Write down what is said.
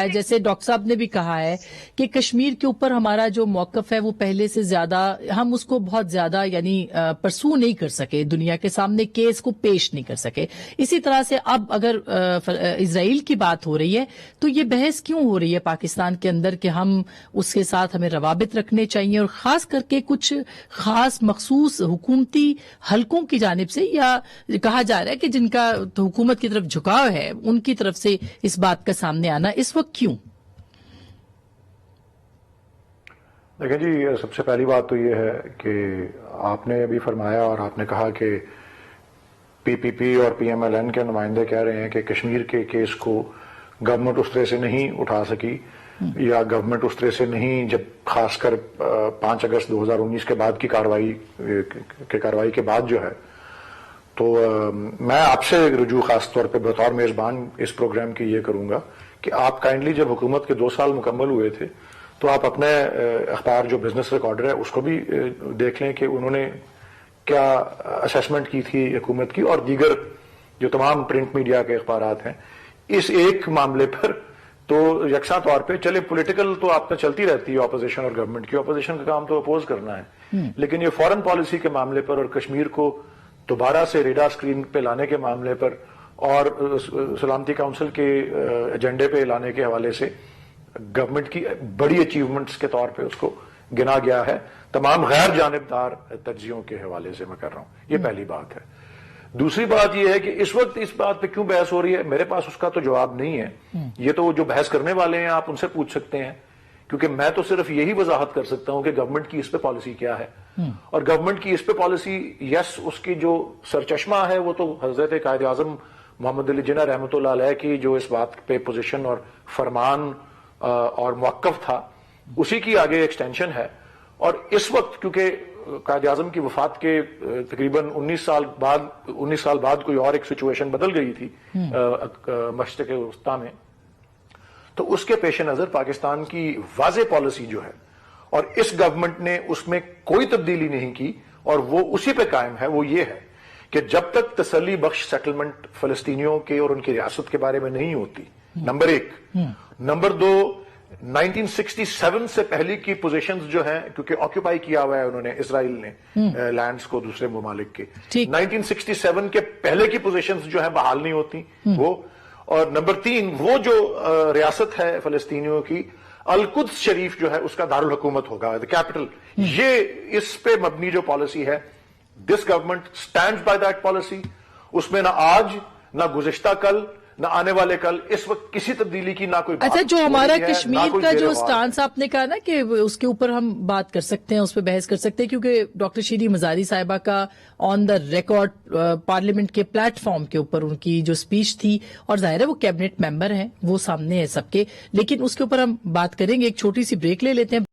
جیسے ڈاکٹر صاحب نے بھی کہا ہے کہ کشمیر کے اوپر ہمارا جو موقف ہے وہ پہلے سے زیادہ ہم اس کو بہت زیادہ یعنی پرسو نہیں کر سکے، دنیا کے سامنے کیس کو پیش نہیں کر سکے. اسی طرح سے اب اگر اسرائیل کی بات ہو رہی ہے تو یہ بحث کیوں ہو رہی ہے پاکستان کے اندر کہ ہم اس کے ساتھ ہمیں روابط رکھنے چاہیے، اور خاص کر کے کچھ خاص مخصوص حکومتی حلقوں کی جانب سے، یا کہا جا رہا ہے کہ جن کا حکومت کی طرف جھکاؤ ہے ان کی طرف سے اس بات کا سامنے آنا اس وقت کیوں؟ دیکھیں جی، سب سے پہلی بات تو یہ ہے کہ آپ نے ابھی فرمایا اور آپ نے کہا کہ پی پی پی اور پی ایم ایل این کے نمائندے کہہ رہے ہیں کہ کشمیر کے کیس کو گورنمنٹ اس طرح سے نہیں اٹھا سکی، یا گورنمنٹ اس طرح سے نہیں، جب خاص کر 5 اگست 2019 کے بعد کی کارروائی کے بعد جو ہے. تو میں آپ سے رجوع خاص طور پہ بطور میزبان اس پروگرام کی یہ کروں گا کہ آپ کائنڈلی جب حکومت کے 2 سال مکمل ہوئے تھے تو آپ اپنے اخبار جو بزنس ریکارڈر ہے اس کو بھی دیکھ لیں کہ انہوں نے کیا اسیسمنٹ کی تھی حکومت کی اور دیگر جو تمام پرنٹ میڈیا کے اخبارات ہیں اس ایک معاملے پر. تو یکساں طور پہ چلے پولیٹیکل تو آپ نے چلتی رہتی ہے اپوزیشن اور گورنمنٹ کی، اپوزیشن کا کام تو اپوز کرنا ہے، لیکن یہ فارن پالیسی کے معاملے پر اور کشمیر کو دوبارہ سے ریڈار سکرین پہ لانے کے معاملے پر اور سلامتی کونسل کے ایجنڈے پہ لانے کے حوالے سے گورنمنٹ کی بڑی اچیومنٹس کے طور پہ اس کو گنا گیا ہے، تمام غیر جانبدار تجزیوں کے حوالے سے میں کر رہا ہوں. یہ پہلی بات ہے. دوسری بات یہ ہے کہ اس وقت اس بات پہ کیوں بحث ہو رہی ہے، میرے پاس اس کا تو جواب نہیں ہے. یہ تو جو بحث کرنے والے ہیں آپ ان سے پوچھ سکتے ہیں، کیونکہ میں تو صرف یہی وضاحت کر سکتا ہوں کہ گورنمنٹ کی اس پہ پالیسی کیا ہے. اور گورنمنٹ کی اس پہ پالیسی، یس، اس کی جو سرچشمہ ہے وہ تو حضرت قائد اعظم محمد علی جناح رحمۃ اللہ علیہ کی جو اس بات پہ پوزیشن اور فرمان اور موقف تھا اسی کی آگے ایکسٹینشن ہے. اور اس وقت کیونکہ قائد اعظم کی وفات کے تقریباً 19 سال بعد کوئی اور ایک سچویشن بدل گئی تھی مشرق وسطیٰ میں، تو اس کے پیش نظر پاکستان کی واضح پالیسی جو ہے اور اس گورنمنٹ نے اس میں کوئی تبدیلی نہیں کی اور وہ اسی پہ قائم ہے، وہ یہ ہے کہ جب تک تسلی بخش سیٹلمنٹ فلسطینیوں کے اور ان کی ریاست کے بارے میں نہیں ہوتی، نمبر 1. نمبر 2، 1967 سے پہلے کی پوزیشنز جو ہیں، کیونکہ آکوپائی کیا ہوا ہے انہوں نے اسرائیل نے لینڈز کو دوسرے ممالک کے، 1967 کے پہلے کی پوزیشنز جو ہیں بحال نہیں ہوتی وہ. اور نمبر 3، وہ جو ریاست ہے فلسطینیوں کی، القدس شریف جو ہے اس کا دارالحکومت ہوگا، کیپٹل. یہ اس پہ مبنی جو پالیسی ہے، this government stands by that policy. اس میں نہ آج، نہ گزشتہ کل، نہ آنے والے کل، اس وقت کسی تبدیلی کی نہ کوئی بات. اچھا، جو ہمارا کشمیر کا جو سٹانس آپ نے کہا نا کہ اس کے اوپر ہم بات کر سکتے ہیں، اس پہ بحث کر سکتے ہیں، کیونکہ ڈاکٹر شیری مزاری صاحبہ کا آن دا ریکارڈ پارلیمنٹ کے پلیٹ فارم کے اوپر ان کی جو سپیچ تھی، اور ظاہر ہے وہ کیبنٹ ممبر ہیں، وہ سامنے ہے سب کے، لیکن اس کے اوپر ہم بات کریں گے. ایک چھوٹی سی بریک لے لیتے ہیں.